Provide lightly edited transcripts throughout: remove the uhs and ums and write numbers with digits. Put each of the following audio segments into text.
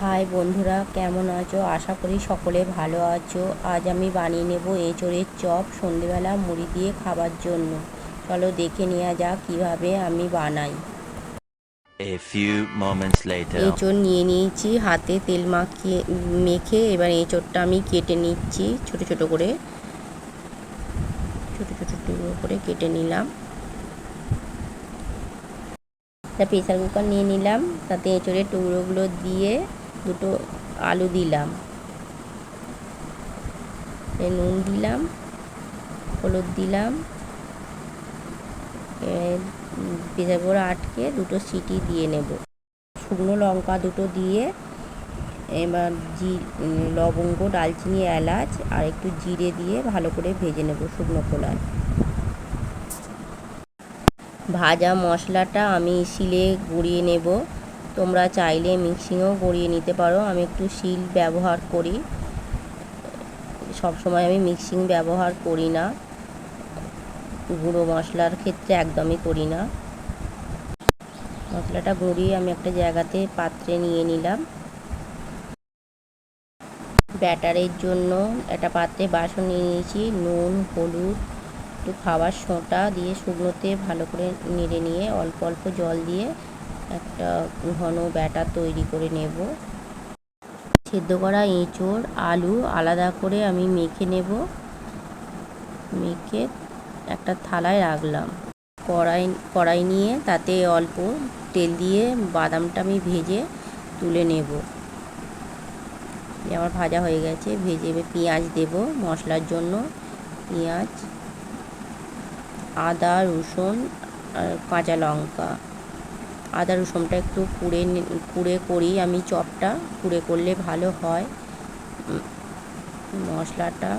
High বন্ধুরা, কেমন আছো? আশা করি সকলে ভালো আছো। আজ আমি বানিয়ে নেব এঁচোড়ের চপ সন্ধেবেলা মুড়ি দিয়ে খাবার জন্য। চলো দেখে নেওয়া যাক কীভাবে আমি বানাই। এঁচোড় নিয়ে নিয়েছি, হাতে তেল মেখে এবার এঁচোড়টা আমি কেটে নিচ্ছি ছোট ছোট করে, ছোট ছোট টুকরো করে কেটে নিলাম। প্রেসার কুকার নিয়ে নিলাম, তাতে এঁচোড়ের টুকরোগুলো দিয়ে দুটো আলু দিলাম, নুন দিলাম, হলুদ দিলাম, প্রেসার কুকার আটকে দুটো সিটি দিয়ে নেব। শুকনো লঙ্কা দুটো দিয়ে এবার লবঙ্গ, দারচিনি, এলাচ আর একটু জিরে দিয়ে ভালো করে ভেজে নেব শুকনো খোলায়। ভাজা মশলাটা আমি শিলে গুঁড়িয়ে নেব, তোমরা চাইলে মিক্সিংয়েও গুঁড়িয়ে নিতে পারো। আমি একটু শিল ব্যবহার করি, সবসময় আমি মিক্সিং ব্যবহার করি না, গুঁড়ো মশলার ক্ষেত্রে একদমই করি না। মশলাটা গুঁড়িয়ে আমি একটা জায়গাতে পাত্রে নিয়ে নিলাম। ব্যাটারের জন্য একটা পাত্রে বাসন নিয়ে নিয়েছি, নুন, হলুদ, একটু খাবার সোঁটা দিয়ে শুকনোতে ভালো করে নেড়ে নিয়ে অল্প অল্প জল দিয়ে একটা ঘন ব্যাটার তৈরি করে নেব। সেদ্ধ করা এঁচোড়, আলু আলাদা করে আমি মেখে নেব, মেখে একটা থালায় রাখলাম। কড়াই নিয়ে তাতে অল্প তেল দিয়ে বাদামটা আমি ভেজে তুলে নেব। আমার ভাজা হয়ে গেছে, ভেজে পেঁয়াজ দেব মশলার জন্য। পেঁয়াজ, আদা, রসুন আর কাঁচা লঙ্কা। আদা রসুনটা একটু কুড়ে করি আমি, চপটা কুড়ে করলে ভালো হয়। মশলাটা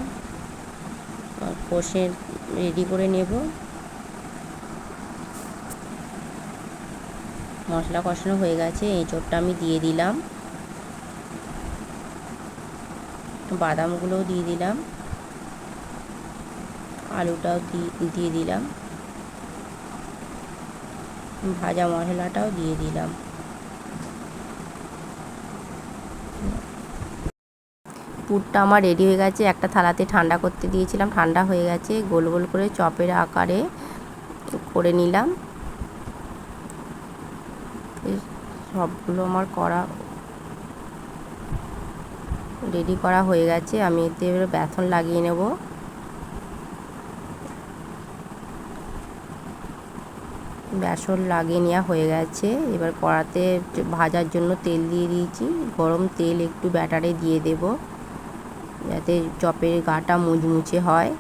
কষে রেডি করে নেব। মশলা কষানো হয়ে গেছে, এঁচোড়টা আমি দিয়ে দিলাম, বাদামগুলোও দিয়ে দিলাম, আলুটাও দিয়ে দিলাম, ভাজা মশলাটাও দিয়ে দিলাম। পুরটা আমার রেডি হয়ে গেছে, একটা থালাতে ঠান্ডা করতে দিয়েছিলাম, ঠান্ডা হয়ে গেছে। গোল গোল করে চপের আকারে করে নিলাম। সবগুলো আমার রেডি করা হয়ে গেছে। আমি এতে এবার বেসন লাগিয়ে নেব। বেসন লাগিয়ে নেওয়া হয়ে গেছে। এবার কড়াতে ভাজার জন্য তেল দিয়ে দিয়েছি, গরম তেল একটু ব্যাটারে দিয়ে দেব যাতে চপের গাটা মুচমুচে হয়।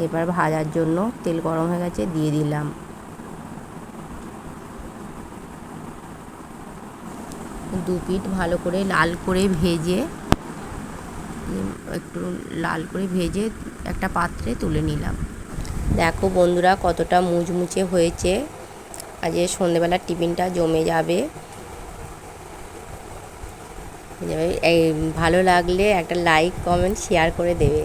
এবার ভাজার জন্য তেল গরম হয়ে গেছে, দিয়ে দিলাম। দু পিঠ ভালো করে লাল করে ভেজে, একটু লাল করে ভেজে একটা পাত্রে তুলে নিলাম। দেখো বন্ধুরা কতটা মুচমুচে হয়েছে, আজ সন্ধেবেলার টিফিনটা জমে যাবে। ভালো লাগলে একটা লাইক, কমেন্ট, শেয়ার করে দেবে।